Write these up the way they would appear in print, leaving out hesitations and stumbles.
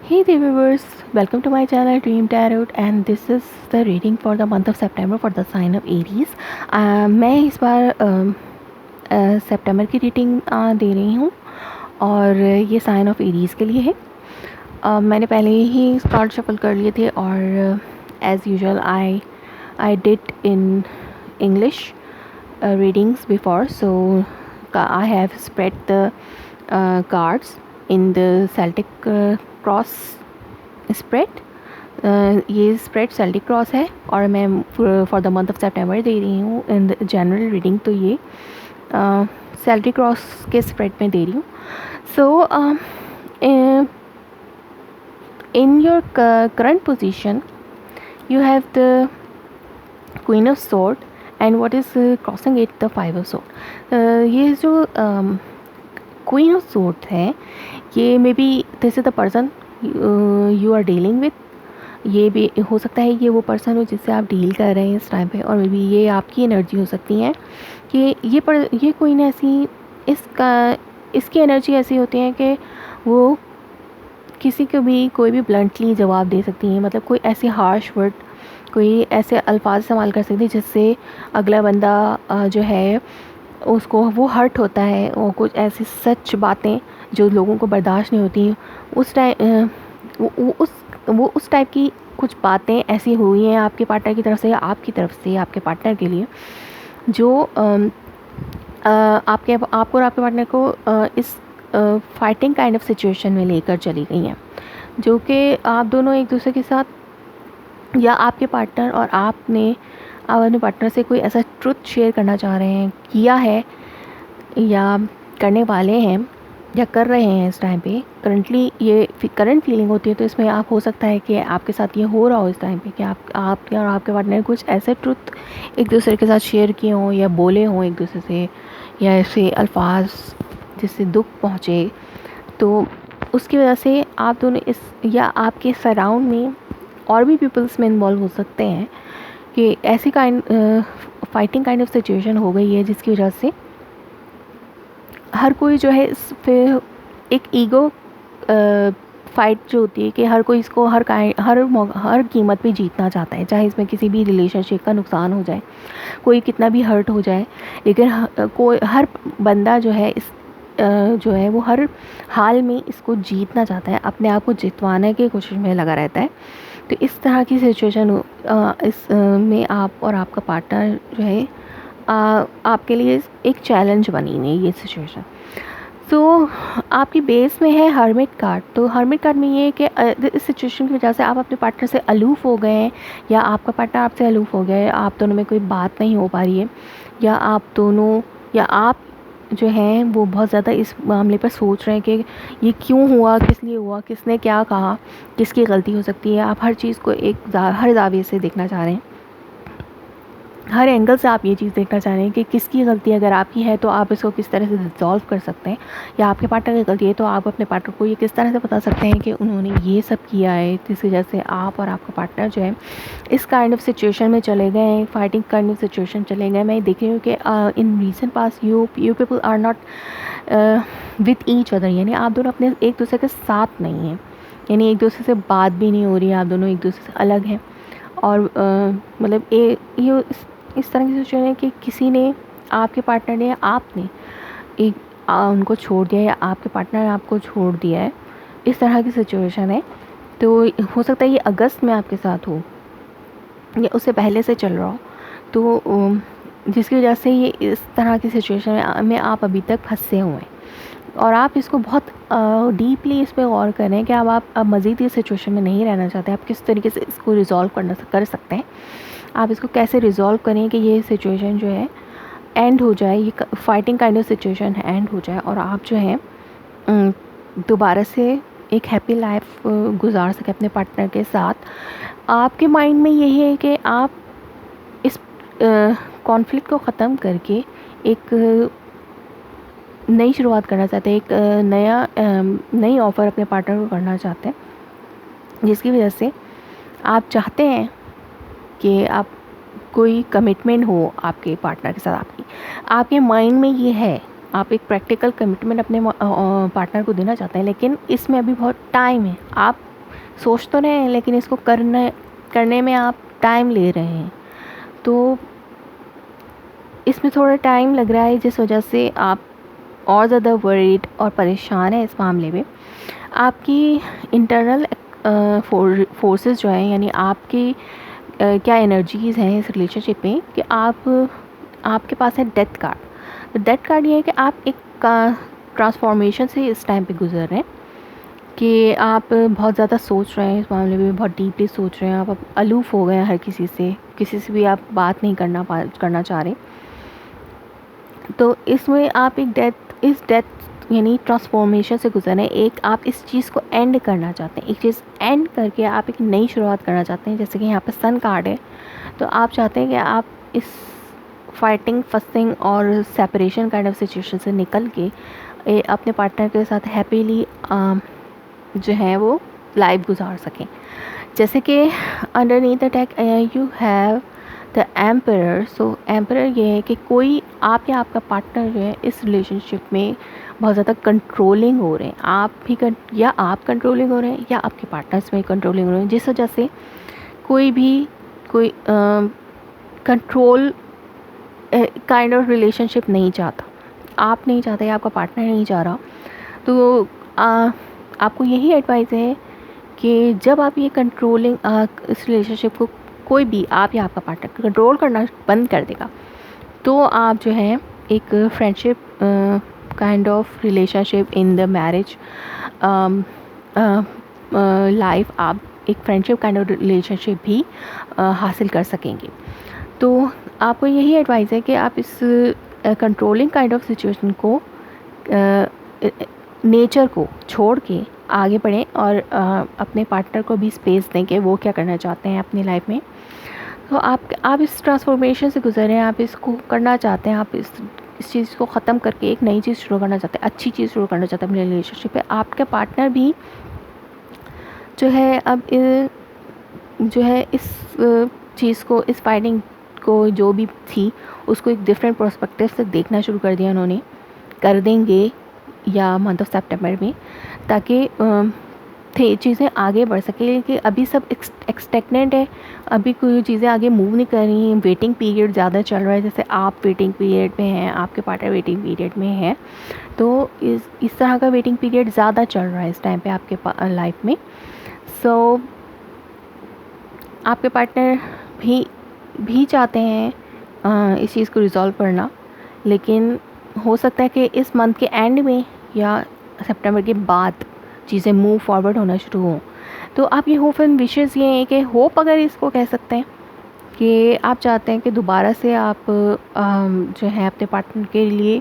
Hey there viewers, welcome to my channel Dream Tarot and this is the reading for the month of September for the sign of Aries. मैं इस बार सितंबर की reading दे रही हूँ और ये sign of Aries के लिए है। मैंने पहले ही कार्ड शफल कर लिए थे और as usual I did in English readings before, so I have spread the cards in the Celtic cross spread. ये स्प्रेड सेल्टिक क्रॉस है और मैं फॉर द मंथ ऑफ सितंबर दे रही हूँ इन जनरल रीडिंग, तो ये सेल्टिक क्रॉस के spread में दे रही हूँ। So in your current position you have the Queen of Sword and what is crossing it the Five of Sword। ये जो Queen of Sword है ये may be this is the person you are dealing with. ये भी हो सकता है ये वो पर्सन हो जिससे आप डील कर रहे हैं इस टाइम पे, और मे बी ये आपकी एनर्जी हो सकती है कि ये Queen ऐसी इसकी एनर्जी ऐसी होती है कि वो किसी को भी कोई भी ब्लंटली जवाब दे सकती हैं, मतलब कोई ऐसे हार्श वर्ड, कोई ऐसे अल्फाज इस्तेमाल कर सकती है जिससे अगला बंदा जो है उसको वो हर्ट होता है, और कुछ ऐसी सच बातें जो लोगों को बर्दाश्त नहीं होती उस टाइम वो उस टाइप की कुछ बातें ऐसी हुई हैं आपके पार्टनर की तरफ से या आपकी तरफ से आपके पार्टनर के लिए, जो आपको और आपके पार्टनर को इस फाइटिंग काइंड ऑफ सिचुएशन में लेकर चली गई हैं, जो कि आप दोनों एक दूसरे के साथ या आपके पार्टनर और आपने अपने पार्टनर से कोई ऐसा ट्रुथ शेयर करना चाह रहे हैं, किया है या करने वाले हैं या कर रहे हैं इस टाइम पे। करंटली ये करंट फीलिंग होती है, तो इसमें आप हो सकता है कि आपके साथ ये हो रहा हो इस टाइम पे कि आपके और आपके पार्टनर कुछ ऐसे ट्रुथ एक दूसरे के साथ शेयर किए हों या बोले हों एक दूसरे से, या ऐसे अल्फाज जिससे दुख पहुँचे, तो उसकी वजह से आप दोनों इस या आपके सराउंड में और भी पीपल्स में इन्वॉल्व हो सकते हैं कि ऐसी फाइटिंग काइंड ऑफ सिचुएशन हो गई है जिसकी वजह से हर कोई जो है फिर एक ईगो फाइट जो होती है कि हर कोई इसको हर कीमत पे जीतना चाहता है, चाहे इसमें किसी भी रिलेशनशिप का नुकसान हो जाए, कोई कितना भी हर्ट हो जाए, लेकिन हर बंदा जो है इस जो है वो हर हाल में इसको जीतना चाहता है, अपने आप को जितवाने की कोशिश में लगा रहता है। तो इस तरह की सिचुएशन इस में आप और आपका पार्टनर जो है आपके लिए एक चैलेंज बनी हुई है ये सिचुएशन। तो आपकी बेस में है हर्मिट कार्ड। तो हर्मिट कार्ड में ये है कि इस सिचुएशन की वजह से आप अपने पार्टनर से अलूफ़ हो गए हैं या आपका पार्टनर आपसे अलूफ़ हो गया है, आप दोनों में कोई बात नहीं हो पा रही है, या आप दोनों या आप जो हैं वो बहुत ज़्यादा इस मामले पर सोच रहे हैं कि ये क्यों हुआ, किस लिए हुआ, किसने क्या कहा, किसकी गलती हो सकती है। आप हर चीज़ को हर जाविये से देखना चाह रहे हैं, हर एंगल से आप ये चीज़ देखना चाह रहे हैं कि किसकी गलती अगर आपकी है तो आप इसको किस तरह से रिजॉल्व कर सकते हैं, या आपके पार्टनर की गलती है तो आप अपने पार्टनर को ये किस तरह से बता सकते हैं कि उन्होंने ये सब किया है जिसकी वजह से आप और आपका पार्टनर जो है इस काइंड ऑफ सिचुएशन में चले गए हैं, फाइटिंग काइंड ऑफ सिचुएशन चले गए। मैं देख रही हूँ कि in recent past you people are not with each other, यानी आप दोनों अपने एक दूसरे के साथ नहीं हैं, यानी एक दूसरे से बात भी नहीं हो रही है, आप दोनों एक दूसरे से अलग हैं। और मतलब ये इस तरह की सिचुएशन है कि किसी ने, आपके पार्टनर ने या आपने उनको छोड़ दिया या आपके पार्टनर ने आपको छोड़ दिया है, इस तरह की सिचुएशन है। तो हो सकता है ये अगस्त में आपके साथ हो या उससे पहले से चल रहा हो, तो जिसकी वजह से ये इस तरह की सिचुएशन में आप अभी तक फंसे हुए हैं, और आप इसको बहुत डीपली इस पर गौर करें कि अब मज़ीद इस सिचुएशन में नहीं रहना चाहते, आप किस तरीके से इसको रिज़ॉल्व कर सकते हैं, आप इसको कैसे रिज़ॉल्व करें कि ये सिचुएशन जो है एंड हो जाए, ये fighting kind of situation and हो जाए और आप जो है दोबारा से एक हैप्पी लाइफ गुजार सकें अपने पार्टनर के साथ। आपके माइंड में यही है कि आप इस कॉन्फ्लिक्ट को ख़त्म करके एक नई शुरुआत करना चाहते हैं, एक नई ऑफ़र अपने पार्टनर को करना चाहते हैं, जिसकी वजह से आप चाहते हैं कि आप कोई कमिटमेंट हो आपके पार्टनर के साथ। आपके माइंड में ये है, आप एक प्रैक्टिकल कमिटमेंट अपने पार्टनर को देना चाहते हैं, लेकिन इसमें अभी बहुत टाइम है। आप सोच तो रहे हैं लेकिन इसको करने में आप टाइम ले रहे हैं, तो इसमें थोड़ा टाइम लग रहा है, जिस वजह से आप और ज़्यादा वरीड और परेशान हैं इस मामले में। आपकी इंटरनल फोर्सेस जो हैं, यानी आपकी क्या एनर्जीज़ हैं इस रिलेशनशिप में, कि आपके पास है डेथ कार्ड। तो डेथ कार्ड ये है कि आप एक ट्रांसफॉर्मेशन से इस टाइम पे गुजर रहे हैं, कि आप बहुत ज़्यादा सोच रहे हैं इस मामले में, बहुत डीपली सोच रहे हैं, आप अलूफ़ हो गए हैं हर किसी से भी आप बात नहीं करना चाह रहे। तो इसमें आप इस डेथ यानी ट्रांसफॉर्मेशन से गुजर रहे हैं। एक आप इस चीज़ को एंड करना चाहते हैं, एक चीज़ एंड करके आप एक नई शुरुआत करना चाहते हैं। जैसे कि यहाँ पे सन कार्ड है, तो आप चाहते हैं कि आप इस फाइटिंग, फसिंग और सेपरेशन काइंड ऑफ सिचुएशन से निकल के अपने पार्टनर के साथ हैप्पीली जो है वो लाइफ गुजार सकें। जैसे कि underneath the deck you have the emperor. So emperor ये है कि कोई आप या आपका पार्टनर जो है इस रिलेशनशिप में बहुत ज़्यादा कंट्रोलिंग हो रहे हैं। आप कंट्रोलिंग हो रहे हैं या आपके पार्टनर्स में कंट्रोलिंग हो रहे हैं, जिस वजह से कोई कंट्रोल काइंड ऑफ रिलेशनशिप नहीं चाहता। आप नहीं चाहते, आपका पार्टनर नहीं चाह रहा। तो आपको यही एडवाइस है कि जब आप ये कंट्रोलिंग इस रिलेशनशिप को कोई भी आप या आपका पार्टनर कंट्रोल करना बंद कर देगा, तो आप जो है एक friendship kind of relationship in the marriage life, आप एक फ्रेंडशिप काइंड ऑफ रिलेशनशिप भी हासिल कर सकेंगे। तो आपको यही एडवाइस है कि आप इस कंट्रोलिंग काइंड ऑफ सिचुएशन को, नेचर को छोड़ के आगे बढ़ें और अपने पार्टनर को भी स्पेस दें कि वो क्या करना चाहते हैं अपनी लाइफ में। तो आप इस ट्रांसफॉर्मेशन से गुजर रहे हैं, आप इसको करना चाहते हैं, आप इस चीज़ को ख़त्म करके एक नई चीज़ शुरू करना चाहते हैं, अच्छी चीज़ शुरू करना चाहते हैं अपने रिलेशनशिप पे। आपका पार्टनर भी जो है अब जो है इस चीज़ को, इस फाइटिंग को जो भी थी उसको एक डिफरेंट पर्सपेक्टिव से देखना शुरू कर दिया उन्होंने, कर देंगे या मंथ ऑफ सितंबर में, ताकि चीज़ें आगे बढ़ सके। लेकिन अभी सब एक्सटेगनेंट है, अभी कोई चीज़ें आगे मूव नहीं कर रही हैं, वेटिंग पीरियड ज़्यादा चल रहा है। जैसे आप वेटिंग पीरियड में हैं, आपके पार्टनर वेटिंग पीरियड में है, तो इस तरह का वेटिंग पीरियड ज़्यादा चल रहा है इस टाइम पे आपके लाइफ में। सो आपके पार्टनर भी चाहते हैं इस चीज़ को रिज़ॉल्व करना, लेकिन हो सकता है कि इस मंथ के एंड में या सितंबर के बाद चीज़ें मूव फॉरवर्ड होना शुरू हों। तो आप ये होप एंड विशेज़ ये हैं कि होप अगर इसको कह सकते हैं, कि आप चाहते हैं कि दोबारा से आप जो है अपने पार्टनर के लिए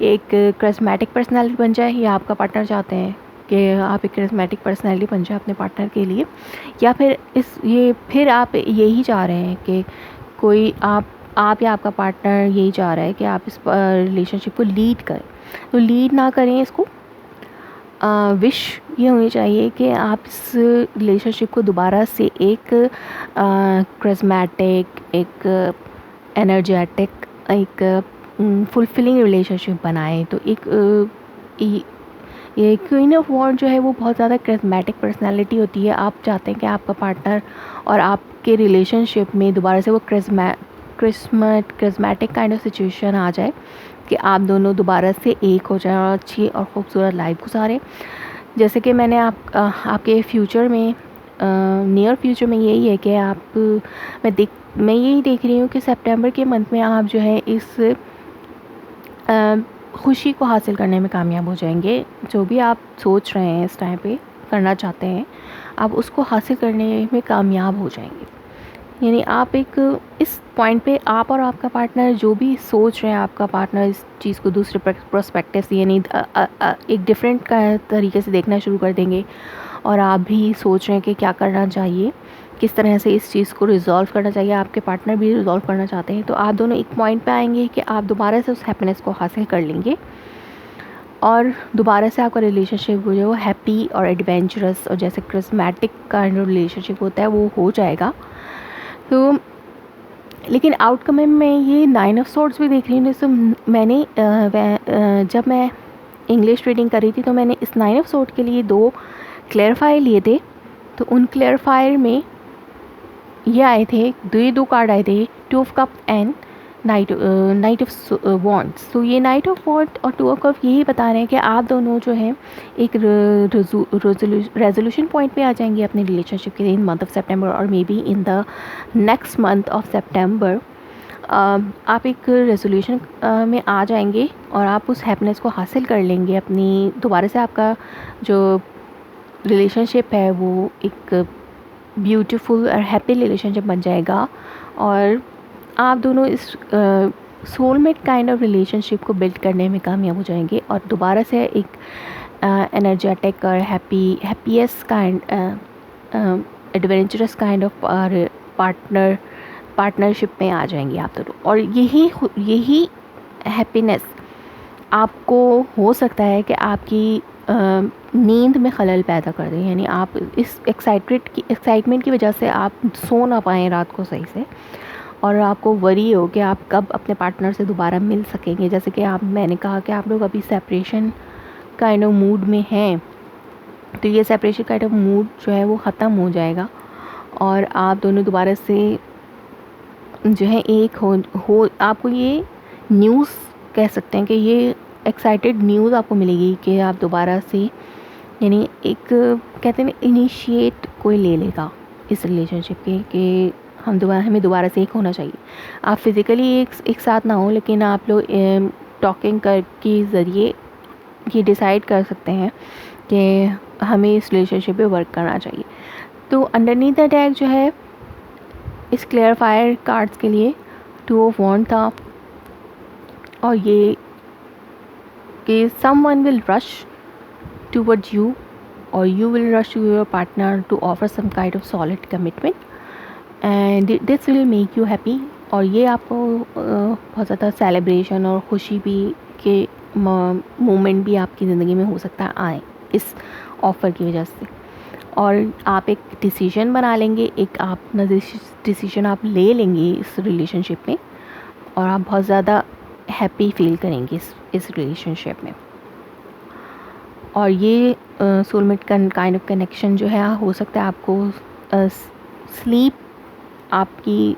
एक करिश्मेटिक पर्सनालिटी बन जाए, या आपका पार्टनर चाहते हैं कि आप एक करिश्मेटिक पर्सनालिटी बन जाए अपने पार्टनर के लिए, या फिर आप यही चाह रहे हैं कि कोई आप या आपका पार्टनर यही चाह रहा है कि आप इस रिलेशनशिप को लीड करें। तो लीड ना करें इसको, विश ये होनी चाहिए कि आप इस रिलेशनशिप को दोबारा से एक करिश्मेटिक, एक एनर्जेटिक, एक फुलफिलिंग रिलेशनशिप बनाएं। तो ये क्वीन ऑफ वॉन्ड जो है वो बहुत ज़्यादा करिश्मेटिक पर्सनालिटी होती है। आप चाहते हैं कि आपका पार्टनर और आपके रिलेशनशिप में दोबारा से वो करिश्मेटिक काइंड ऑफ सिचुएशन आ जाए, कि आप दोनों दोबारा से एक हो जाएं और अच्छी और ख़ूबसूरत लाइफ गुजारें। जैसे कि मैंने आपके फ्यूचर में, नियर फ्यूचर में यही है कि मैं यही देख रही हूँ कि सितंबर के मंथ में आप जो है इस खुशी को हासिल करने में कामयाब हो जाएंगे। जो भी आप सोच रहे हैं इस टाइम पे करना चाहते हैं, आप उसको हासिल करने में कामयाब हो जाएंगे। यानी आप इस पॉइंट पे आप और आपका पार्टनर जो भी सोच रहे हैं, आपका पार्टनर इस चीज़ को दूसरे पर्सपेक्टिव से, यानी एक डिफरेंट तरीके से देखना शुरू कर देंगे, और आप भी सोच रहे हैं कि क्या करना चाहिए, किस तरह से इस चीज़ को रिज़ॉल्व करना चाहिए। आपके पार्टनर भी रिज़ॉल्व करना चाहते हैं, तो आप दोनों एक पॉइंट पे आएंगे कि आप दोबारा से उस हैप्पीनेस को हासिल कर लेंगे, और दोबारा से आपका रिलेशनशिप जो है वो हैप्पी और एडवेंचरस और जैसे करिश्मेटिक काइंड ऑफ रिलेशनशिप होता है वो हो जाएगा। तो लेकिन आउटकम में मैं ये 9 ऑफ सॉर्ड्स भी देख रही हूँ। जैसे मैंने जब मैं इंग्लिश रीडिंग करी थी, तो मैंने इस 9 ऑफ सॉर्ड के लिए 2 क्लैरिफाई लिए थे, तो उन क्लियरफायर में ये आए थे, दो कार्ड आए थे, 2 of cup and night of wands. तो ये नाइट ऑफ वॉन्ड और 2 ऑफ कप यही बता रहे हैं कि आप दोनों जो है एक रेजोल्यूशन पॉइंट पे आ जाएंगे अपने रिलेशनशिप के इन मंथ ऑफ सितंबर और maybe in the next month of सितंबर। आप एक रेजोल्यूशन में आ जाएंगे और आप उस हैप्पीनेस को हासिल कर लेंगे अपनी। दोबारा से आपका जो रिलेशनशिप है वो एक ब्यूटीफुल और हैप्पी रिलेशनशिप बन जाएगा और आप दोनों इस सोलमेट काइंड ऑफ रिलेशनशिप को बिल्ड करने में कामयाब हो जाएंगे और दोबारा से एक एनर्जेटिक और happiest kind adventurous kind of partnership में आ जाएंगे आप दोनों। और यही हैप्पीनेस आपको हो सकता है कि आपकी नींद में खलल पैदा कर दें, यानी आप इस एक्साइटमेंट की वजह से आप सो ना पाएँ रात को सही से और आपको वरी हो कि आप कब अपने पार्टनर से दोबारा मिल सकेंगे। जैसे कि मैंने कहा कि आप लोग अभी सेपरेशन काइंड ऑफ मूड में हैं, तो ये सेपरेशन काइंड ऑफ मूड जो है वो ख़त्म हो जाएगा और आप दोनों दोबारा से जो है एक हो आपको ये न्यूज़ कह सकते हैं कि ये एक्साइटेड न्यूज़ आपको मिलेगी कि आप दोबारा से, यानी एक कहते हैं इनिशिएट कोई ले लेगा इस रिलेशनशिप के कि हमें दोबारा से एक होना चाहिए। आप फिज़िकली एक साथ ना हो, लेकिन आप लोग टॉकिंग के ज़रिए ये डिसाइड कर सकते हैं कि हमें इस रिलेशनशिप पे वर्क करना चाहिए। तो अंडरनीथ द डेक जो है इस क्लियरफायर कार्ड्स के लिए 2 ऑफ वॉन्ड था और ये कि someone will rush towards you or you will rush to your partner to offer some kind of solid commitment and this will make you happy। और ये आपको बहुत ज़्यादा सेलिब्रेशन और खुशी भी के मोमेंट भी आपकी ज़िंदगी में हो सकता है आए इस ऑफ़र की वजह से। और आप एक डिसीजन बना लेंगे, एक आप डिसीजन आप ले लेंगे इस रिलेशनशिप में और आप बहुत ज़्यादा हैप्पी फील करेंगे इस रिलेशनशिप में। और ये सोलमेट काइंड ऑफ कनेक्शन जो है हो सकता है आपको स्लीप आपकी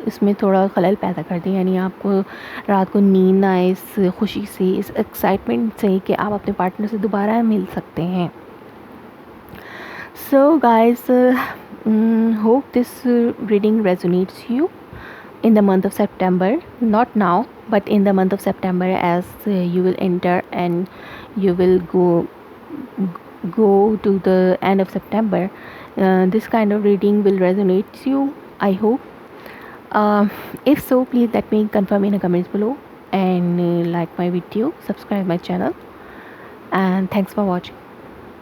इसमें थोड़ा खलल पैदा कर दे, यानी आपको रात को नींद ना आए इस खुशी से, इस एक्साइटमेंट से कि आप अपने पार्टनर से दोबारा मिल सकते हैं। So guys, hope this reading resonates you in the month of September, not now but in the month of September as you will enter and you will go to the end of September. This kind of reading will resonate you, I hope. If so, please let me confirm in the comments below and like my video, subscribe my channel, and thanks for watching.